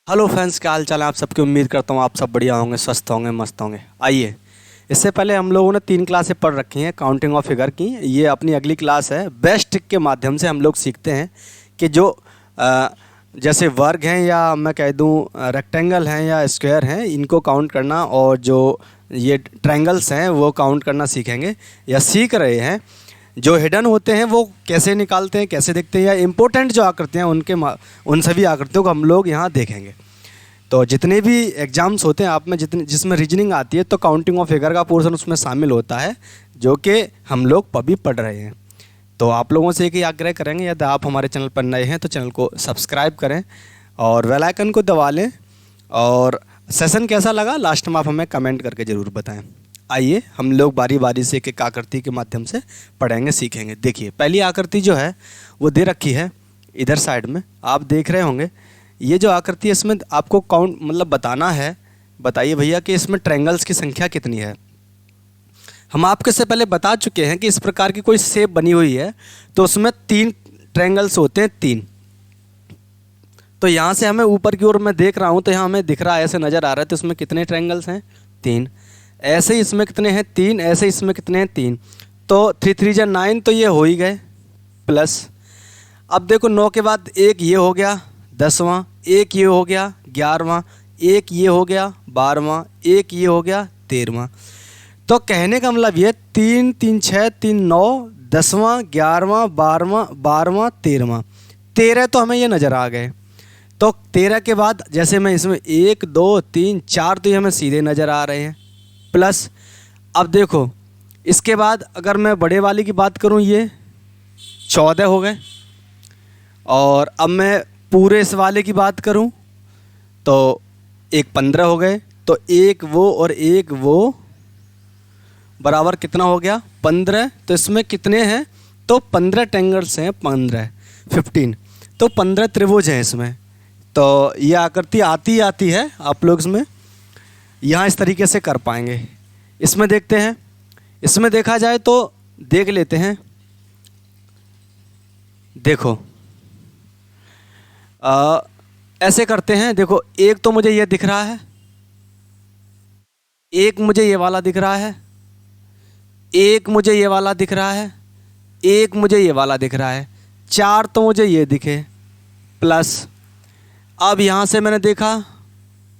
Hello friends, क्या हाल चाल है आप सबकी। उम्मीद करता हूँ आप सब बढ़िया होंगे, स्वस्थ होंगे, मस्त होंगे। आइए, इससे पहले हम लोगों ने 3 क्लासें पढ़ रखी हैं काउंटिंग ऑफ फिगर की। ये अपनी अगली क्लास है। बेस्ट ट्रिक के माध्यम से हम लोग सीखते हैं कि जो अ, जैसे वर्ग हैं या मैं कह दूँ रेक्टेंगल हैं या स्क्वायर हैं, इनको काउंट करना, और जो ये ट्रायंगल्स हैं वो काउंट करना सीखेंगे या सीख रहे हैं। जो हिडन होते हैं वो कैसे निकालते हैं, कैसे देखते हैं, या इम्पोर्टेंट जो आकृतियाँ उन सभी आकृतियों को हम लोग यहाँ देखेंगे। तो जितने भी एग्ज़ाम्स होते हैं आप में, जिसमें रीजनिंग आती है, तो काउंटिंग ऑफ फिगर का पोर्शन उसमें शामिल होता है, जो कि हम लोग अभी पढ़ रहे हैं। तो आप लोगों से एक ही आग्रह करेंगे, यदि आप हमारे चैनल पर नए हैं तो चैनल को सब्सक्राइब करें और बेल आइकन को दबा लें। और सेशन कैसा लगा लास्ट में आप हमें कमेंट करके ज़रूर बताएं। आइए हम लोग बारी बारी से एक एक आकृति के माध्यम से पढ़ेंगे, सीखेंगे। देखिए, पहली आकृति जो है वो दे रखी है इधर साइड में, आप देख रहे होंगे। ये जो आकृति है इसमें आपको काउंट मतलब बताना है। बताइए भैया कि इसमें ट्रायंगल्स की संख्या कितनी है। हम आपके से पहले बता चुके हैं कि इस प्रकार की कोई शेप बनी हुई है तो उसमें 3 ट्रायंगल्स होते हैं, 3। तो यहाँ से हमें ऊपर की ओर मैं देख रहा हूँ तो यहाँ हमें दिख रहा है, ऐसे नज़र आ रहा है। तो इसमें कितने ट्रायंगल्स हैं? 3। ऐसे ही इसमें कितने हैं? 3। ऐसे इसमें कितने हैं? 3। तो 3 3 जा 9, तो ये हो ही गए प्लस। अब देखो 9 के बाद एक ये हो गया 10वां, एक ये हो गया 11वां, एक ये हो गया 12वां, एक ये हो गया 13वां। तो कहने का मतलब ये 3 3 6 3 9 10वां 11वां 12वां 12वां 13वां, 13 तो हमें ये नज़र आ गए। तो 13 के बाद जैसे मैं इसमें 1 2 3 4 तो ये हमें सीधे नज़र आ रहे हैं प्लस। अब देखो इसके बाद अगर मैं बड़े वाली की बात करूँ, ये 14 हो गए। और अब मैं पूरे इस वाले की बात करूं तो एक 15 हो गए। तो एक वो और एक वो बराबर कितना हो गया? 15। तो इसमें कितने हैं? तो 15 ट्रायंगल्स हैं, 15 तो 15 त्रिभुज हैं इसमें। तो ये आकृति आती है, आप लोग इसमें यहाँ इस तरीके से कर पाएंगे। इसमें देखते हैं, इसमें देखा जाए तो देख लेते हैं। देखो ऐसे करते हैं। देखो, एक तो मुझे ये दिख रहा है, एक मुझे ये वाला दिख रहा है, एक मुझे ये वाला दिख रहा है, एक मुझे ये वाला दिख रहा है। 4 तो मुझे ये दिखे प्लस। अब यहाँ से मैंने देखा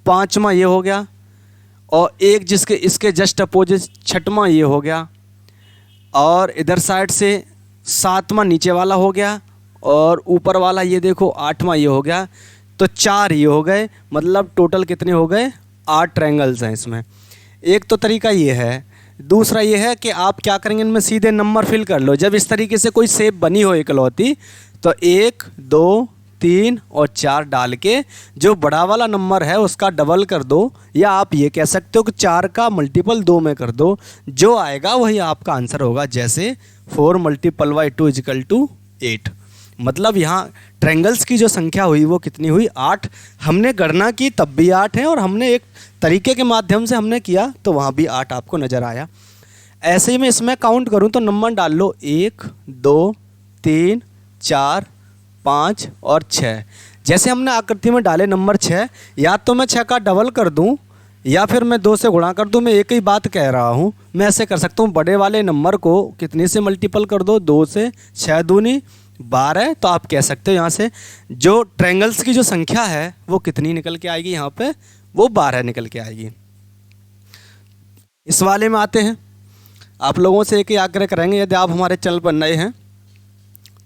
5वां ये हो गया, और एक जिसके इसके जस्ट अपोजिट 6वां ये हो गया, और इधर साइड से 7वां नीचे वाला हो गया, और ऊपर वाला ये देखो 8वां ये हो गया। तो 4 ये हो गए, मतलब टोटल कितने हो गए? 8 ट्रायंगल्स हैं इसमें। एक तो तरीका ये है। दूसरा ये है कि आप क्या करेंगे, इनमें सीधे नंबर फिल कर लो। जब इस तरीके से कोई शेप बनी हो इकलौती, तो 1 2 3 और 4 डाल के जो बड़ा वाला नंबर है उसका डबल कर दो, या आप ये कह सकते हो कि 4 का मल्टीपल 2 में कर दो। जो आएगा वही आपका आंसर होगा। जैसे 4 × 2 = 8। मतलब यहाँ ट्रायंगल्स की जो संख्या हुई वो कितनी हुई? 8। हमने गणना की तब भी 8 है, और हमने एक तरीके के माध्यम से हमने किया तो वहाँ भी 8 आपको नज़र आया। ऐसे ही मैं इसमें काउंट करूँ तो नंबर डाल लो, 1 2 3 4 5 और 6। जैसे हमने आकृति में डाले नंबर 6, या तो मैं 6 का डबल कर दूँ या फिर मैं 2 से गुणा कर दूँ। मैं एक ही बात कह रहा हूँ। मैं ऐसे कर सकता हूँ, बड़े वाले नंबर को कितने से मल्टीपल कर दो? 2 से। 6 दूनी 12। तो आप कह सकते हो यहाँ से जो ट्रायंगल्स की जो संख्या है वो कितनी निकल के आएगी? यहाँ पे वो 12 निकल के आएगी। इस वाले में आते हैं। आप लोगों से एक ही आग्रह करेंगे, यदि आप हमारे चैनल पर नए हैं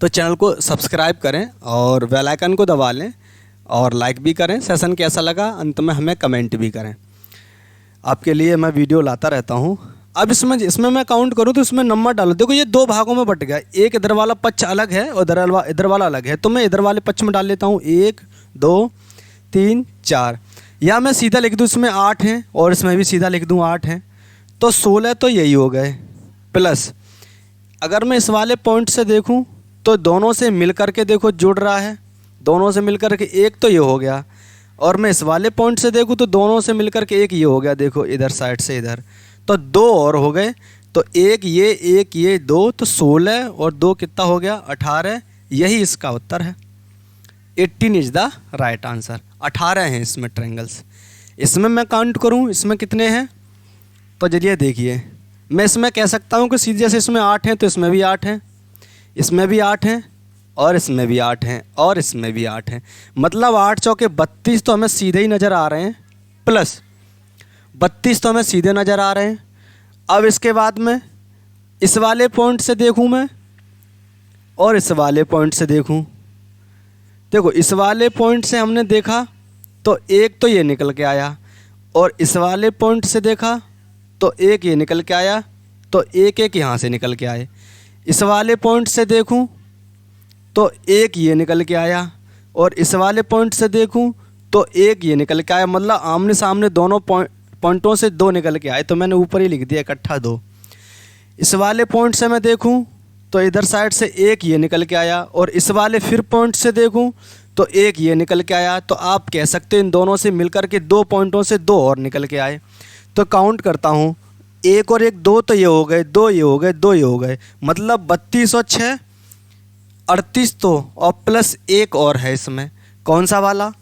तो चैनल को सब्सक्राइब करें और बेल आइकन को दबा लें, और लाइक भी करें। सेशन कैसा लगा अंत में हमें कमेंट भी करें। आपके लिए मैं वीडियो लाता रहता हूँ। अब इसमें मैं काउंट करूँ तो इसमें नंबर डालो। देखो ये 2 भागों में बट गया। एक इधर वाला पक्ष अलग है और इधर वाला अलग है। तो मैं इधर वाले पक्ष में डाल लेता हूँ 1 2 3 4, या मैं सीधा लिख दूँ इसमें 8 हैं, और इसमें भी सीधा लिख दूँ 8 हैं। तो 16 तो यही हो गए प्लस। अगर मैं इस वाले पॉइंट से देखूँ तो दोनों से मिल कर के देखो जुड़ रहा है, दोनों से मिल कर के एक तो ये हो गया। और मैं इस वाले पॉइंट से देखूँ तो दोनों से मिल कर के एक ये हो गया। देखो इधर साइड से इधर, तो 2 और हो गए। तो एक ये 2, तो 16 और 2 कितना हो गया? 18। यही इसका उत्तर है। 18 इज द राइट आंसर। 18 हैं इसमें ट्रायंगल्स। इसमें मैं काउंट करूं इसमें कितने हैं, तो चलिए देखिए, मैं इसमें कह सकता हूं कि सीधे से इसमें 8 हैं तो इसमें भी 8 हैं, इसमें भी 8 हैं, और इसमें भी 8 हैं, और इसमें भी 8 हैं। मतलब 8 चौके 32 तो हमें सीधे ही नज़र आ रहे हैं, प्लस 32 तो हमें सीधे नज़र आ रहे हैं। अब इसके बाद में इस वाले पॉइंट से देखूं मैं, और इस वाले पॉइंट से देखूं, देखो इस वाले पॉइंट से हमने देखा तो एक तो ये निकल के आया, और इस वाले पॉइंट से देखा तो एक ये निकल के आया, तो एक एक यहाँ से निकल के आए। इस वाले पॉइंट से देखूं तो एक ये निकल के आया, और इस वाले पॉइंट से देखूं तो एक ये निकल के आया। मतलब आमने सामने दोनों पॉइंटों से 2 निकल के आए, तो मैंने ऊपर ही लिख दिया इकट्ठा 2। इस वाले पॉइंट से मैं देखूं तो इधर साइड से एक ये निकल के आया, और इस वाले फिर पॉइंट से देखूं तो एक ये निकल के आया। तो आप कह सकते हैं इन दोनों से मिलकर के 2 पॉइंटों से 2 और निकल के आए। तो काउंट करता हूँ, 1 और 1 2 तो ये हो गए, 2 ये हो गए, 2 ये हो गए, मतलब 32 और 6 38 तो, और प्लस एक और है इसमें। कौन सा वाला?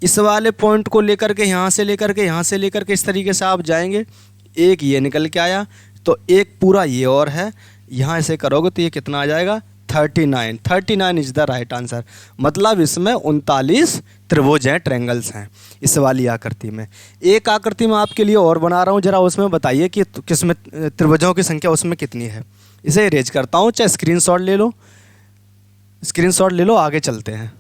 इस वाले पॉइंट को लेकर के यहाँ से लेकर के यहाँ से लेकर के इस तरीके से आप जाएंगे, एक ये निकल के आया, तो एक पूरा ये और है, यहाँ ऐसे करोगे तो ये कितना आ जाएगा? 39। 39 इज द राइट आंसर। मतलब इसमें 39 त्रिभुज हैं, ट्रायंगल्स हैं इस वाली आकृति में। एक आकृति में आपके लिए और बना रहा हूँ, जरा उसमें बताइए कि किसमें त्रिभुजों की संख्या उसमें कितनी है। इसे इरेज करता हूँ, चाहे स्क्रीनशॉट ले लो, स्क्रीनशॉट ले लो, आगे चलते हैं।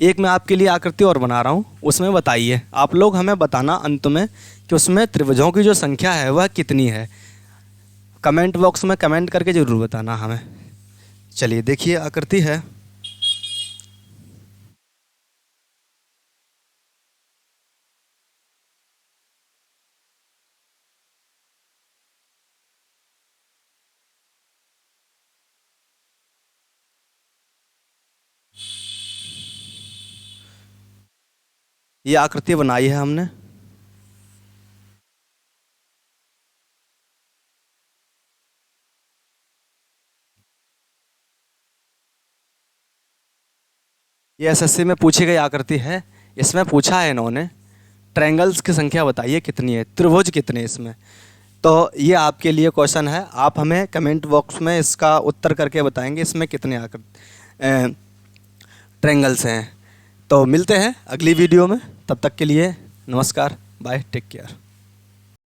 एक मैं आपके लिए आकृति और बना रहा हूँ, उसमें बताइए, आप लोग हमें बताना अंत में कि उसमें त्रिभुजों की जो संख्या है वह कितनी है। कमेंट बॉक्स में कमेंट करके ज़रूर बताना हमें। चलिए देखिए आकृति है, ये आकृति बनाई है हमने। ये एसएससी में पूछी गई आकृति है। इसमें पूछा है इन्होंने ट्रायंगल्स की संख्या बताइए कितनी है, त्रिभुज कितने इसमें। तो ये आपके लिए क्वेश्चन है, आप हमें कमेंट बॉक्स में इसका उत्तर करके बताएंगे इसमें कितने ट्रायंगल्स हैं। तो मिलते हैं अगली वीडियो में, तब तक के लिए नमस्कार, बाय, टेक केयर।